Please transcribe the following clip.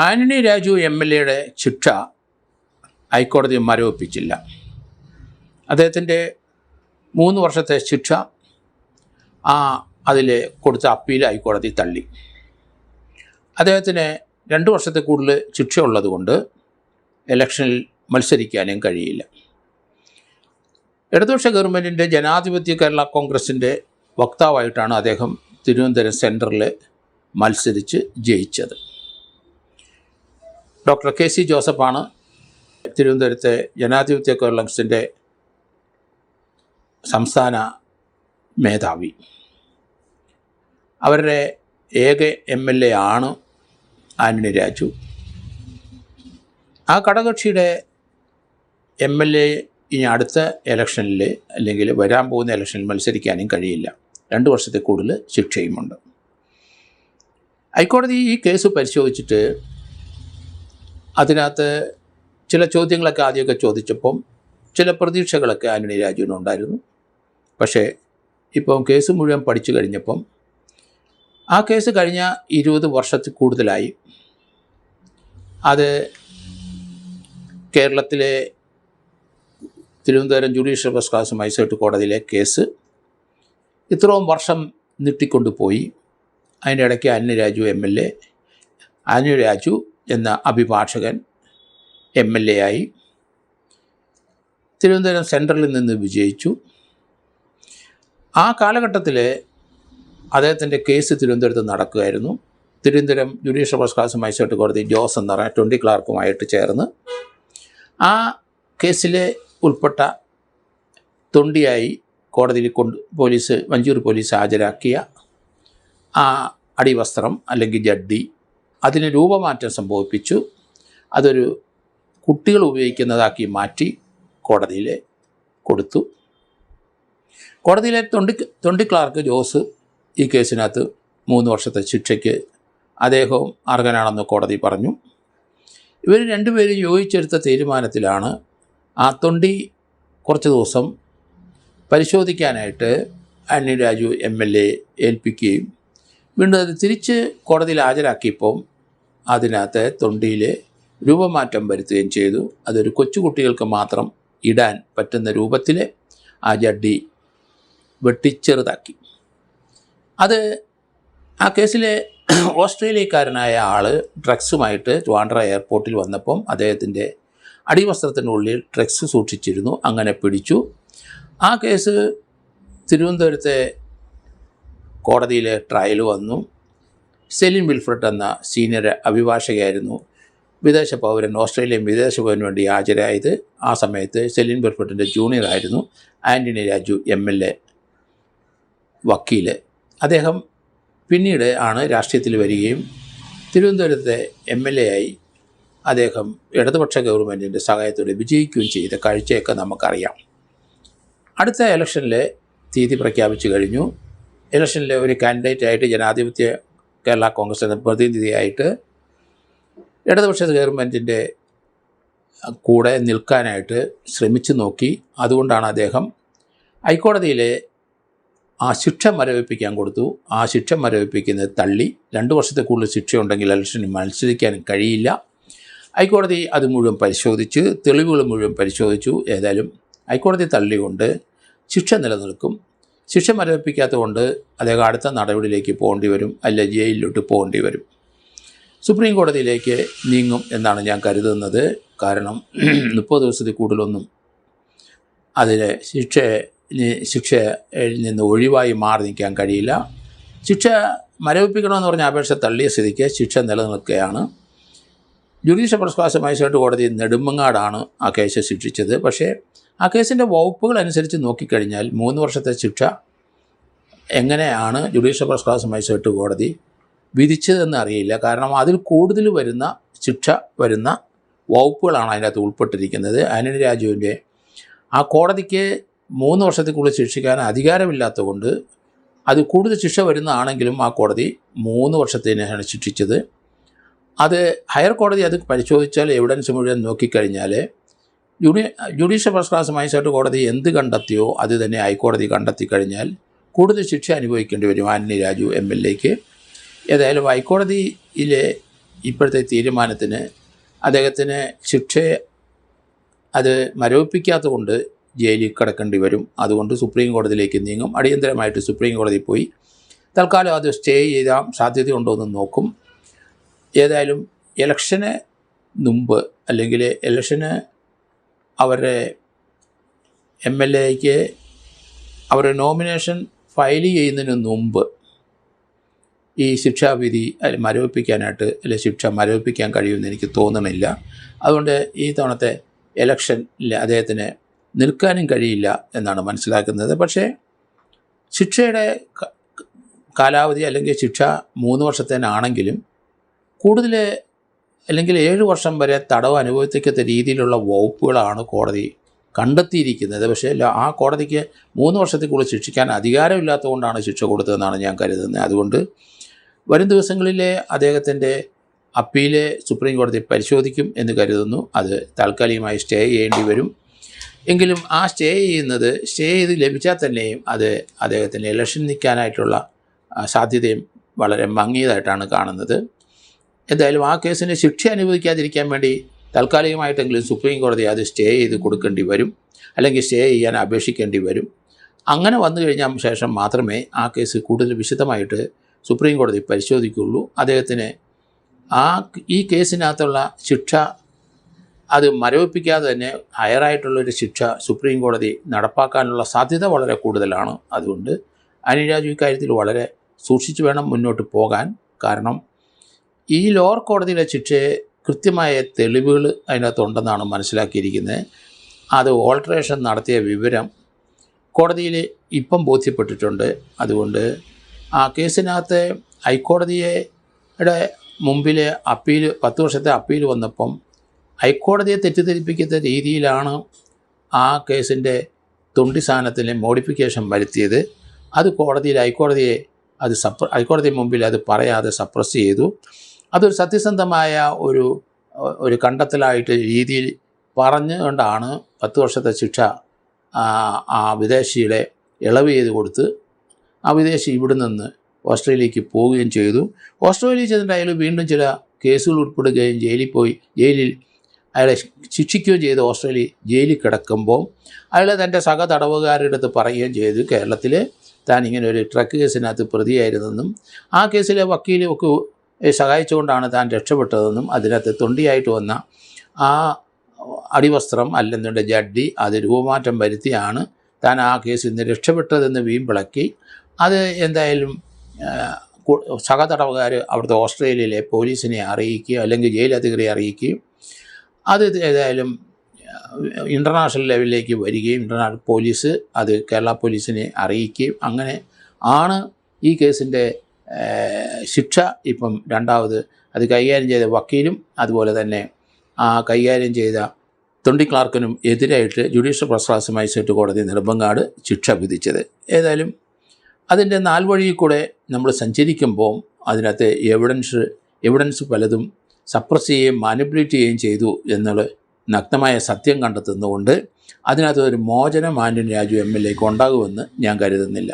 ആന്റണി രാജു MLAയുടെ ശിക്ഷ ഹൈക്കോടതി മരവിപ്പിച്ചില്ല. അദ്ദേഹത്തിൻ്റെ 3 വർഷത്തെ ശിക്ഷ അതിൽ കൊടുത്ത അപ്പീൽ ഹൈക്കോടതി തള്ളി. അദ്ദേഹത്തിന് 2 വർഷത്തെ കൂടുതൽ ശിക്ഷയുള്ളതുകൊണ്ട് ഇലക്ഷനിൽ മത്സരിക്കാനും കഴിയില്ല. ഇടതുപക്ഷ ഗവൺമെൻറ്റിൻ്റെ ജനാധിപത്യ കേരള കോൺഗ്രസിൻ്റെ വക്താവായിട്ടാണ് അദ്ദേഹം തിരുവനന്തപുരം സെൻട്രലിൽ മത്സരിച്ച് ജയിച്ചത്. ഡോക്ടർ KC ജോസഫാണ് തിരുവനന്തപുരത്തെ ജനാധിപത്യ കോൺഗ്രസിൻ്റെ സംസ്ഥാന മേധാവി. അവരുടെ ഏക MLA ആണ് ആന്റണി രാജു. ആ ഘടകകക്ഷിയുടെ MLA ഇനി അടുത്ത ഇലക്ഷനിൽ അല്ലെങ്കിൽ വരാൻ പോകുന്ന ഇലക്ഷനിൽ മത്സരിക്കാനും കഴിയില്ല. 2 വർഷത്തെ കൂടുതൽ ശിക്ഷയുമുണ്ട്. ഹൈക്കോടതി ഈ കേസ് പരിശോധിച്ചിട്ട് അതിനകത്ത് ചില ചോദ്യങ്ങളൊക്കെ ആദ്യമൊക്കെ ചോദിച്ചപ്പം ചില പ്രതീക്ഷകളൊക്കെ ആന്റണി രാജുവിനുണ്ടായിരുന്നു. പക്ഷേ ഇപ്പം കേസ് മുഴുവൻ പഠിച്ചു കഴിഞ്ഞപ്പം ആ കേസ് കഴിഞ്ഞ 20 വർഷത്തിൽ കൂടുതലായി. അത് കേരളത്തിലെ Thiruvananthapuram judicial first class magistrate കോടതിയിലെ കേസ് ഇത്രയും വർഷം നീട്ടിക്കൊണ്ടുപോയി. അതിൻ്റെ ഇടയ്ക്ക് ആന്റണി രാജു എന്ന അഭിഭാഷകൻ MLA ആയി. തിരുവനന്തപുരം സെൻട്രലിൽ നിന്ന് വിജയിച്ചു. ആ കാലഘട്ടത്തിൽ അദ്ദേഹത്തിൻ്റെ കേസ് തിരുവനന്തപുരത്ത് നടക്കുകയായിരുന്നു. Thiruvananthapuram judicial first class magistrate കോടതി ജോസ് എന്ന് പറഞ്ഞ 20 ക്ലാർക്കുമായിട്ട് ചേർന്ന് ആ കേസിലെ ഉൾപ്പെട്ട തൊണ്ടിയായി കോടതിയിൽ മഞ്ചൂർ പോലീസ് ഹാജരാക്കിയ ആ അടിവസ്ത്രം അല്ലെങ്കിൽ ജഡ്ഡി അതിന് രൂപമാറ്റം സംഭവിപ്പിച്ചു. അതൊരു കുട്ടികൾ ഉപയോഗിക്കുന്നതാക്കി മാറ്റി കോടതിയിൽ കൊടുത്തു. കോടതിയിലെ തൊണ്ടി ക്ലാർക്ക് ജോസ് ഈ കേസിനകത്ത് 3 വർഷത്തെ ശിക്ഷയ്ക്ക് അദ്ദേഹവും അർഹനാണെന്ന് കോടതി പറഞ്ഞു. ഇവർ രണ്ടുപേരും യോജിച്ചെടുത്ത തീരുമാനത്തിലാണ് ആ തൊണ്ടി കുറച്ച് ദിവസം പരിശോധിക്കാനായിട്ട് ആന്റണി രാജു MLA ഏൽപ്പിക്കുകയും വീണ്ടും അത് തിരിച്ച് കോടതിയിൽ ഹാജരാക്കിയപ്പം അതിനകത്ത് തൊണ്ടിയിൽ രൂപമാറ്റം വരുത്തുകയും ചെയ്തു. അതൊരു കൊച്ചുകുട്ടികൾക്ക് മാത്രം ഇടാൻ പറ്റുന്ന രൂപത്തിൽ ആ ജഡ്ഡി വെട്ടിച്ചെറുതാക്കി. അത് ആ കേസിലെ ഓസ്ട്രേലിയക്കാരനായ ആൾ ഡ്രഗ്സുമായിട്ട് ട്രിവാൻഡ്രം എയർപോർട്ടിൽ വന്നപ്പം അദ്ദേഹത്തിൻ്റെ അടിവസ്ത്രത്തിനുള്ളിൽ ഡ്രഗ്സ് സൂക്ഷിച്ചിരുന്നു. അങ്ങനെ പിടിച്ചു. ആ കേസ് തിരുവനന്തപുരത്തെ കോടതിയിലെ ട്രയൽ വന്നു. സെലിൻ വിൽഫ്രഡ് എന്ന സീനിയർ അഭിഭാഷകയായിരുന്നു വിദേശ പൗരൻ ഓസ്ട്രേലിയൻ വിദേശ പൗരന് വേണ്ടി ഹാജരായത്. ആ സമയത്ത് സെലിൻ വിൽഫ്രഡിൻ്റെ ജൂനിയറായിരുന്നു ആന്റണി രാജു MLA വക്കീൽ. അദ്ദേഹം പിന്നീട് ആണ് രാഷ്ട്രീയത്തിൽ വരികയും തിരുവനന്തപുരത്തെ MLA ആയി അദ്ദേഹം ഇടതുപക്ഷ ഗവൺമെൻറ്റിൻ്റെ സഹായത്തോടെ വിജയിക്കുകയും ചെയ്ത കാഴ്ചയൊക്കെ നമുക്കറിയാം. അടുത്ത ഇലക്ഷനിലെ തീയതി പ്രഖ്യാപിച്ചു കഴിഞ്ഞു. ഇലക്ഷനിലെ ഒരു കാൻഡിഡേറ്റായിട്ട് ജനാധിപത്യ കേരള കോൺഗ്രസ് എന്ന പ്രതിനിധിയായിട്ട് ഇടതുപക്ഷ ഗവൺമെൻറ്റിൻ്റെ കൂടെ നിൽക്കാനായിട്ട് ശ്രമിച്ചു നോക്കി. അതുകൊണ്ടാണ് അദ്ദേഹം ഹൈക്കോടതിയിലെ ആ ശിക്ഷ മരവിപ്പിക്കാൻ കൊടുത്തു. ആ ശിക്ഷ മരവിപ്പിക്കുന്നത് തള്ളി. 2 വർഷത്തെ കൂടുതൽ ശിക്ഷയുണ്ടെങ്കിൽ ഇലക്ഷനിൽ മത്സരിക്കാൻ കഴിയില്ല. ഹൈക്കോടതി അത് മുഴുവൻ പരിശോധിച്ച് തെളിവുകൾ മുഴുവൻ പരിശോധിച്ചു. ഏതായാലും ഹൈക്കോടതി തള്ളിക്കൊണ്ട് ശിക്ഷ നിലനിൽക്കും. ശിക്ഷ മരവിപ്പിക്കാത്തതുകൊണ്ട് അദ്ദേഹം അടുത്ത നടപടിയിലേക്ക് പോകേണ്ടി വരും, അല്ല ജയിലിലോട്ട് പോകേണ്ടി വരും. സുപ്രീം കോടതിയിലേക്ക് നീങ്ങും എന്നാണ് ഞാൻ കരുതുന്നത്. കാരണം 30 ദിവസത്തിൽ കൂടുതലൊന്നും അതിലെ ശിക്ഷയിൽ നിന്ന് ഒഴിവായി മാറി നിൽക്കാൻ കഴിയില്ല. ശിക്ഷ മരവിപ്പിക്കണമെന്ന് പറഞ്ഞ അപേക്ഷ തള്ളിയ സ്ഥിതിക്ക് ശിക്ഷ നിലനിൽക്കുകയാണ്. ജുഡീഷ്യൽ ഫസ്റ്റ് ക്ലാസ് മജിസ്ട്രേറ്റ് കോടതി നെടുമങ്ങാടാണ് ആ കേസ് ശിക്ഷിച്ചത്. പക്ഷേ ആ കേസിൻ്റെ വകുപ്പുകൾ അനുസരിച്ച് നോക്കിക്കഴിഞ്ഞാൽ 3 വർഷത്തെ ശിക്ഷ എങ്ങനെയാണ് ജുഡീഷ്യൽ ഫസ്റ്റ് ക്ലാസ് മജിസ്ട്രേറ്റ് കോടതി വിധിച്ചതെന്ന് അറിയില്ല. കാരണം അതിൽ കൂടുതൽ ശിക്ഷ വരുന്ന വകുപ്പുകളാണ് അതിനകത്ത് ഉൾപ്പെട്ടിരിക്കുന്നത്. ആന്റണി രാജുവിൻ്റെ ആ കോടതിക്ക് 3 വർഷത്തിൽ കൂടുതൽ ശിക്ഷിക്കാൻ അധികാരമില്ലാത്തതുകൊണ്ട് അത് കൂടുതൽ ശിക്ഷ വരുന്നതാണെങ്കിലും ആ കോടതി 3 വർഷത്തിനാണ് ശിക്ഷിച്ചത്. അത് ഹയർ കോടതി അത് പരിശോധിച്ചാൽ എവിഡൻസ് മുഴുവൻ നോക്കിക്കഴിഞ്ഞാൽ ജുഡീഷ്യൽ ഫസ്റ്റ് ക്ലാസ് മജിസ്ട്രേറ്റ് കോടതി എന്ത് കണ്ടെത്തിയോ അത് തന്നെ ഹൈക്കോടതി കണ്ടെത്തി കഴിഞ്ഞാൽ കൂടുതൽ ശിക്ഷ അനുഭവിക്കേണ്ടി വരും ആന്റണി രാജു MLAക്ക്. ഏതായാലും ഹൈക്കോടതിയിലെ ഇപ്പോഴത്തെ തീരുമാനത്തിന് അദ്ദേഹത്തിന് ശിക്ഷയെ അത് മരവിപ്പിക്കാത്തതുകൊണ്ട് ജയിലിൽ കിടക്കേണ്ടി വരും. അതുകൊണ്ട് സുപ്രീം കോടതിയിലേക്ക് നീങ്ങും. അടിയന്തരമായിട്ട് സുപ്രീം കോടതിയിൽ പോയി തൽക്കാലം അത് സ്റ്റേ ചെയ്യാൻ സാധ്യതയുണ്ടോ എന്ന് നോക്കും. ഏതായാലും ഇലക്ഷന് മുമ്പ് അല്ലെങ്കിൽ ഇലക്ഷന് അവരുടെ MLAക്ക് അവരുടെ നോമിനേഷൻ ഫയൽ ചെയ്യുന്നതിന് മുമ്പ് ഈ ശിക്ഷാവിധി മരവിപ്പിക്കാനായിട്ട് അല്ലെങ്കിൽ ശിക്ഷ മരവിപ്പിക്കാൻ കഴിയുമെന്ന് എനിക്ക് തോന്നണില്ല. അതുകൊണ്ട് ഈ തവണത്തെ ഇലക്ഷനിൽ അദ്ദേഹത്തിന് നിൽക്കാനും കഴിയില്ല എന്നാണ് മനസ്സിലാക്കുന്നത്. പക്ഷേ ശിക്ഷയുടെ കാലാവധി അല്ലെങ്കിൽ ശിക്ഷ 3 വർഷത്തേനാണെങ്കിലും കൂടുതൽ അല്ലെങ്കിൽ 7 വർഷം വരെ തടവ് അനുഭവിക്കത്തക്ക രീതിയിലുള്ള വകുപ്പുകളാണ് കോടതി കണ്ടെത്തിയിരിക്കുന്നത്. പക്ഷേ ആ കോടതിക്ക് 3 വർഷത്തേക്കുള്ളിൽ ശിക്ഷിക്കാൻ അധികാരമില്ലാത്തതുകൊണ്ടാണ് ശിക്ഷ കൊടുത്തതെന്നാണ് ഞാൻ കരുതുന്നത്. അതുകൊണ്ട് വരും ദിവസങ്ങളിലെ അദ്ദേഹത്തിൻ്റെ അപ്പീല് സുപ്രീം കോടതി പരിശോധിക്കും എന്ന് കരുതുന്നു. അത് താൽക്കാലികമായി സ്റ്റേ ചെയ്യേണ്ടി വരും. എങ്കിലും ആ സ്റ്റേ ചെയ്ത് ലഭിച്ചാൽ തന്നെയും അത് അദ്ദേഹത്തിന് ഇലക്ഷൻ നിൽക്കാനായിട്ടുള്ള സാധ്യതയും വളരെ മങ്ങിയതായിട്ടാണ് കാണുന്നത്. എന്തായാലും ആ കേസിന് ശിക്ഷ അനുഭവിക്കാതിരിക്കാൻ വേണ്ടി താൽക്കാലികമായിട്ടെങ്കിലും സുപ്രീം കോടതി അത് സ്റ്റേ ചെയ്ത് കൊടുക്കേണ്ടി വരും, അല്ലെങ്കിൽ സ്റ്റേ ചെയ്യാൻ അപേക്ഷിക്കേണ്ടി വരും. അങ്ങനെ വന്നു കഴിഞ്ഞാൽ ശേഷം മാത്രമേ ആ കേസ് കൂടുതൽ വിശദമായിട്ട് സുപ്രീം കോടതി പരിശോധിക്കുകയുള്ളൂ. അദ്ദേഹത്തിന് ഈ കേസിനകത്തുള്ള ശിക്ഷ അത് മരവിപ്പിക്കാതെ തന്നെ ഹയറായിട്ടുള്ളൊരു ശിക്ഷ സുപ്രീം കോടതി നടപ്പാക്കാനുള്ള സാധ്യത വളരെ കൂടുതലാണ്. അതുകൊണ്ട് ആനി രാജു ഇക്കാര്യത്തിൽ വളരെ സൂക്ഷിച്ച് വേണം മുന്നോട്ട് പോകാൻ. കാരണം ഈ ലോവർ കോടതിയിലെ ശിക്ഷയെ കൃത്യമായ തെളിവുകൾ അതിനകത്തുണ്ടെന്നാണ് മനസ്സിലാക്കിയിരിക്കുന്നത്. അത് ഓൾട്ടറേഷൻ നടത്തിയ വിവരം കോടതിയിൽ ഇപ്പം ബോധ്യപ്പെട്ടിട്ടുണ്ട്. അതുകൊണ്ട് ആ കേസിനകത്ത് ഹൈക്കോടതിയുടെ മുമ്പിൽ 10 വർഷത്തെ അപ്പീൽ വന്നപ്പം ഹൈക്കോടതിയെ തെറ്റിദ്ധരിപ്പിക്കുന്ന രീതിയിലാണ് ആ കേസിൻ്റെ തൊണ്ടി സാധനത്തിന് മോഡിഫിക്കേഷൻ വരുത്തിയത്. അത് ഹൈക്കോടതി മുമ്പിൽ അത് പറയാതെ സപ്രസ് ചെയ്തു. അതൊരു സത്യസന്ധമായ ഒരു കണ്ടെത്തലായിട്ട് രീതിയിൽ പറഞ്ഞുകൊണ്ടാണ് 10 വർഷത്തെ ശിക്ഷ ആ വിദേശിയുടെ ഇളവ് ചെയ്ത് കൊടുത്ത് ആ വിദേശി ഇവിടെ നിന്ന് ഓസ്ട്രേലിയക്ക് പോവുകയും ചെയ്തു. ഓസ്ട്രേലിയയിൽ ചെന്നിട്ട് അയാൾ വീണ്ടും ചില കേസുകൾ ഉൾപ്പെടുകയും ജയിലിൽ അയാളെ ശിക്ഷിക്കുകയും ചെയ്ത് ഓസ്ട്രേലിയ ജയിലിൽ കിടക്കുമ്പോൾ അയാൾ തൻ്റെ തടവുകാരുടെ അടുത്ത് പറയുകയും ചെയ്തു കേരളത്തിൽ താൻ ഇങ്ങനെ ഒരു ട്രക്ക് കേസിനകത്ത് പ്രതിയായിരുന്നെന്നും ആ കേസിലെ വക്കീലൊക്കെ സഹായിച്ചുകൊണ്ടാണ് താൻ രക്ഷപ്പെട്ടതെന്നും അതിനകത്ത് തൊണ്ടിയായിട്ട് വന്ന ആ അടിവസ്ത്രം അല്ലെന്നുണ്ട് ജഡ്ഡി അത് രൂപമാറ്റം വരുത്തിയാണ് താൻ ആ കേസിൽ നിന്ന് രക്ഷപ്പെട്ടതെന്ന് വീമ്പിളക്കി. അത് എന്തായാലും തടവുകാർ അവിടുത്തെ ഓസ്ട്രേലിയയിലെ പോലീസിനെ അറിയിക്കുകയോ അല്ലെങ്കിൽ ജയിലധികാരിയെ അറിയിക്കുകയും അത് ഏതായാലും ഇൻ്റർനാഷണൽ ലെവലിലേക്ക് വരികയും ഇൻ്റർനാഷണൽ പോലീസ് അത് കേരള പോലീസിനെ അറിയിക്കുകയും അങ്ങനെ ആണ് ഈ കേസിൻ്റെ ശിക്ഷ ഇപ്പം രണ്ടാമത് അത് കൈകാര്യം ചെയ്ത വക്കീലും അതുപോലെ തന്നെ ആ കൈകാര്യം ചെയ്ത തൊണ്ടി ക്ലാർക്കിനും എതിരായിട്ട് ജുഡീഷ്യൽ ഫസ്റ്റ് ക്ലാസ് മജിസ്ട്രേറ്റ് കോടതി നെടുമങ്ങാട് ശിക്ഷ വിധിച്ചത്. ഏതായാലും അതിൻ്റെ നാൽവഴിയിൽ കൂടെ നമ്മൾ സഞ്ചരിക്കുമ്പോൾ അതിനകത്ത് എവിഡൻസ് പലതും സപ്രസ് ചെയ്യുകയും മാനിപ്പുലേറ്റ് ചെയ്യുകയും ചെയ്തു എന്നുള്ള നഗ്നമായ സത്യം കണ്ടെത്തുന്നതുകൊണ്ട് അതിനകത്ത് ഒരു മോചനം ആന്റണി രാജു MLAക്ക് ഉണ്ടാകുമെന്ന് ഞാൻ കരുതുന്നില്ല.